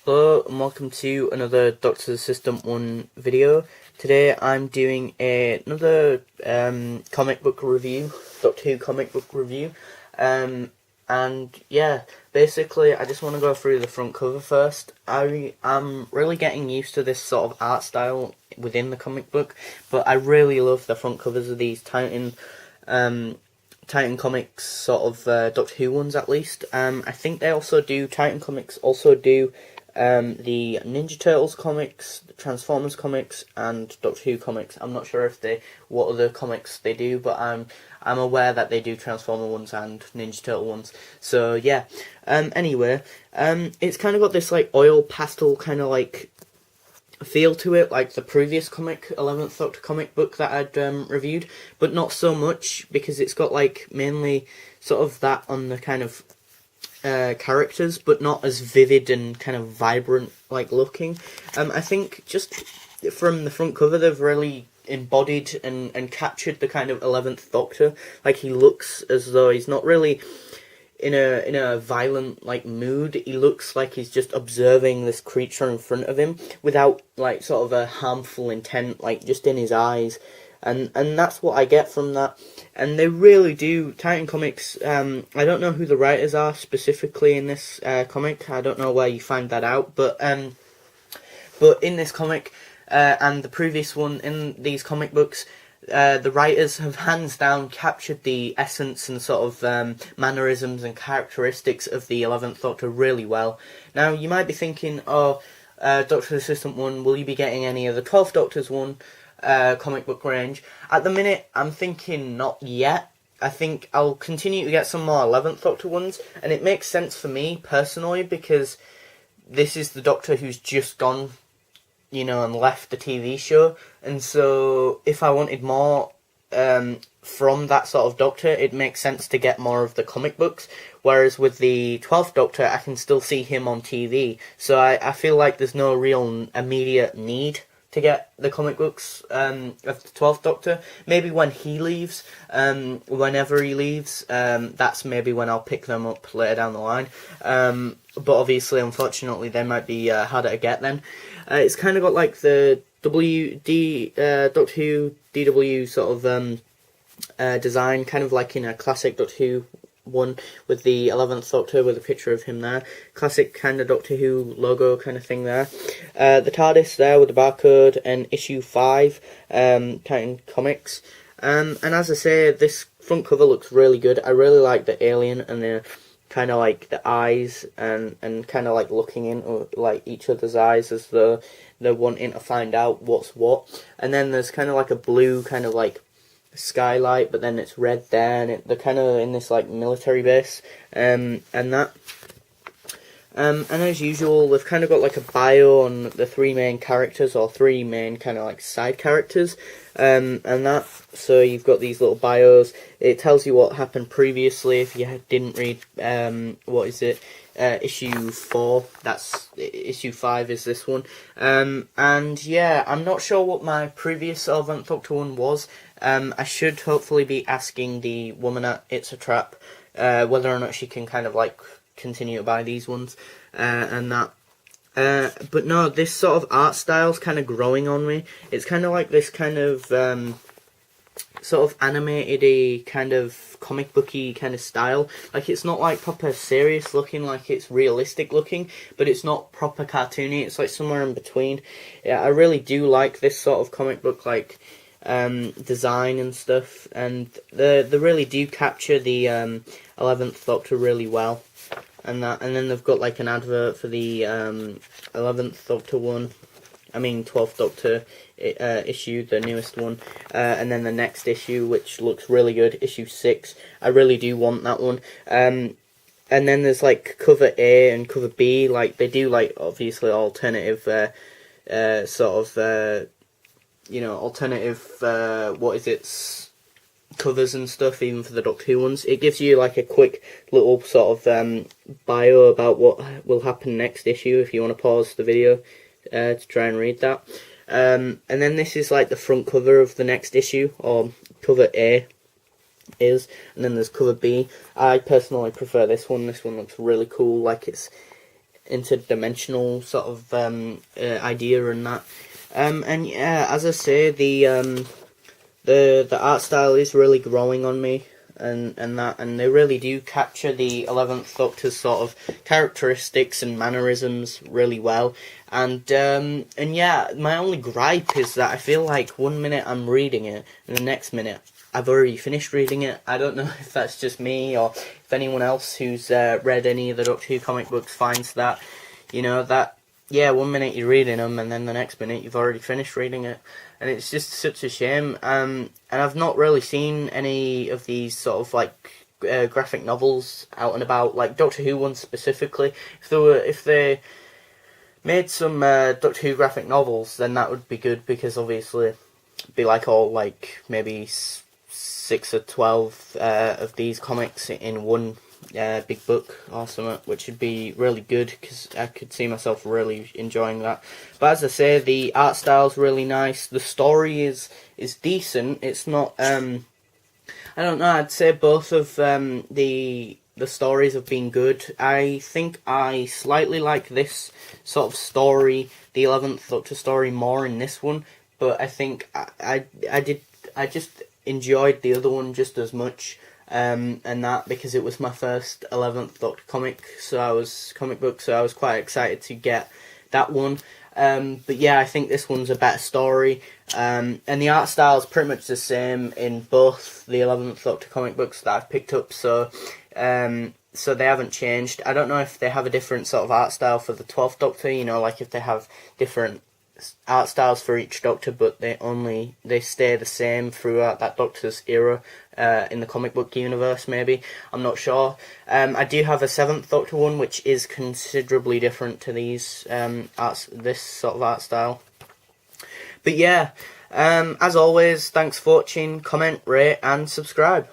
Hello and welcome to another Doctor Assistant 1 video. Today I'm doing another comic book review, Doctor Who comic book review. And yeah, basically I just want to go through the front cover first. I'm really getting used to this sort of art style within the comic book, but I really love the front covers of these Titan Comics sort of Doctor Who ones at least. I think they also do, Titan Comics also do the Ninja Turtles comics, the Transformers comics, and Doctor Who comics. I'm not sure if what other comics they do, but I'm aware that they do Transformer ones and Ninja Turtle ones. So yeah. Anyway, it's kind of got this like oil pastel kind of like feel to it, like the previous comic, 11th Doctor comic book that I'd reviewed, but not so much because it's got like mainly sort of that on the kind of characters, but not as vivid and kind of vibrant like looking. I think just from the front cover they've really embodied and captured the kind of 11th Doctor. Like, he looks as though he's not really in a violent like mood. He looks like he's just observing this creature in front of him without like sort of a harmful intent, like just in his eyes. And that's what I get from that. And they really do, Titan Comics, I don't know who the writers are specifically in this comic. I don't know where you find that out, but in this comic and the previous one in these comic books, the writers have hands down captured the essence and sort of mannerisms and characteristics of the 11th Doctor really well. Now, you might be thinking, oh, Doctor Assistant 1, will you be getting any of the 12th Doctor's one comic book range? At the minute, I'm thinking not yet. I think I'll continue to get some more 11th Doctor ones, and it makes sense for me personally because this is the Doctor who's just gone, you know, and left the TV show, and so if I wanted more from that sort of Doctor, it makes sense to get more of the comic books, whereas with the 12th Doctor, I can still see him on TV, so I feel like there's no real immediate need to get the comic books of the 12th Doctor. Maybe when he leaves, whenever he leaves, that's maybe when I'll pick them up later down the line. But obviously, unfortunately, they might be harder to get then. It's kind of got like the Doctor Who DW sort of design, kind of like in a classic Doctor Who one with the 11th Doctor with a picture of him there. Classic kind of Doctor Who logo kind of thing there. The TARDIS there with the barcode and issue 5, Titan Comics. And as I say, this front cover looks really good. I really like the alien and the kind of like the eyes and kind of like looking into like each other's eyes as though they're wanting to find out what's what. And then there's kind of like a blue kind of like skylight, but then it's red there, and they're kind of in this like military base, and that. And as usual, they've kind of got like a bio on the three main characters, or three main kind of like side characters, and that. So you've got these little bios. It tells you what happened previously if you didn't read, issue 4, that's issue 5 is this one. And yeah, I'm not sure what my previous 11th Doctor one was. I should hopefully be asking the woman at It's a Trap whether or not she can kind of like continue to buy these ones and that. But no, this sort of art style's kind of growing on me. It's kind of like this kind of sort of animated-y kind of comic booky kind of style. Like, it's not like proper serious looking, like it's realistic looking, but it's not proper cartoony. It's like somewhere in between. Yeah, I really do like this sort of comic book like design and stuff, and they really do capture the 11th Doctor really well, and then they've got like an advert for the 11th Doctor one, 12th Doctor issue, the newest one, and then the next issue, which looks really good, issue 6. I really do want that one. And then there's like cover A and cover B, like they do like obviously alternative alternative covers and stuff, even for the Doctor Who ones. It gives you like a quick little sort of bio about what will happen next issue if you want to pause the video to try and read that. And then this is like the front cover of the next issue, or cover A is, and then there's cover B. I personally prefer this one. This one looks really cool, like it's interdimensional sort of idea and that. And yeah, as I say, the art style is really growing on me, and they really do capture the 11th Doctor's sort of characteristics and mannerisms really well. And yeah, my only gripe is that I feel like 1 minute I'm reading it, and the next minute I've already finished reading it. I don't know if that's just me, or if anyone else who's read any of the Doctor Who comic books finds that, that, yeah, 1 minute you're reading them, and then the next minute you've already finished reading it. And it's just such a shame. And I've not really seen any of these sort of, like, graphic novels out and about, like Doctor Who ones specifically. If they made some Doctor Who graphic novels, then that would be good, because obviously it'd be like all, like, maybe 6 or 12 of these comics in one big book or something, which would be really good, because I could see myself really enjoying that. But as I say, the art style's really nice. The story is decent. It's not I don't know, I'd say both of the stories have been good. I think I slightly like this sort of story, the 11th Doctor story, more in this one, but I think I just enjoyed the other one just as much, and that because it was my first 11th Doctor comic book, so I was quite excited to get that one. But yeah, I think this one's a better story, and the art style is pretty much the same in both the 11th Doctor comic books that I've picked up, so they haven't changed. I don't know if they have a different sort of art style for the 12th Doctor, like if they have different art styles for each Doctor, but they stay the same throughout that Doctor's era in the comic book universe, maybe. I'm not sure. I do have a 7th Doctor one, which is considerably different to these this sort of art style. But yeah, as always, thanks for watching, comment, rate and subscribe.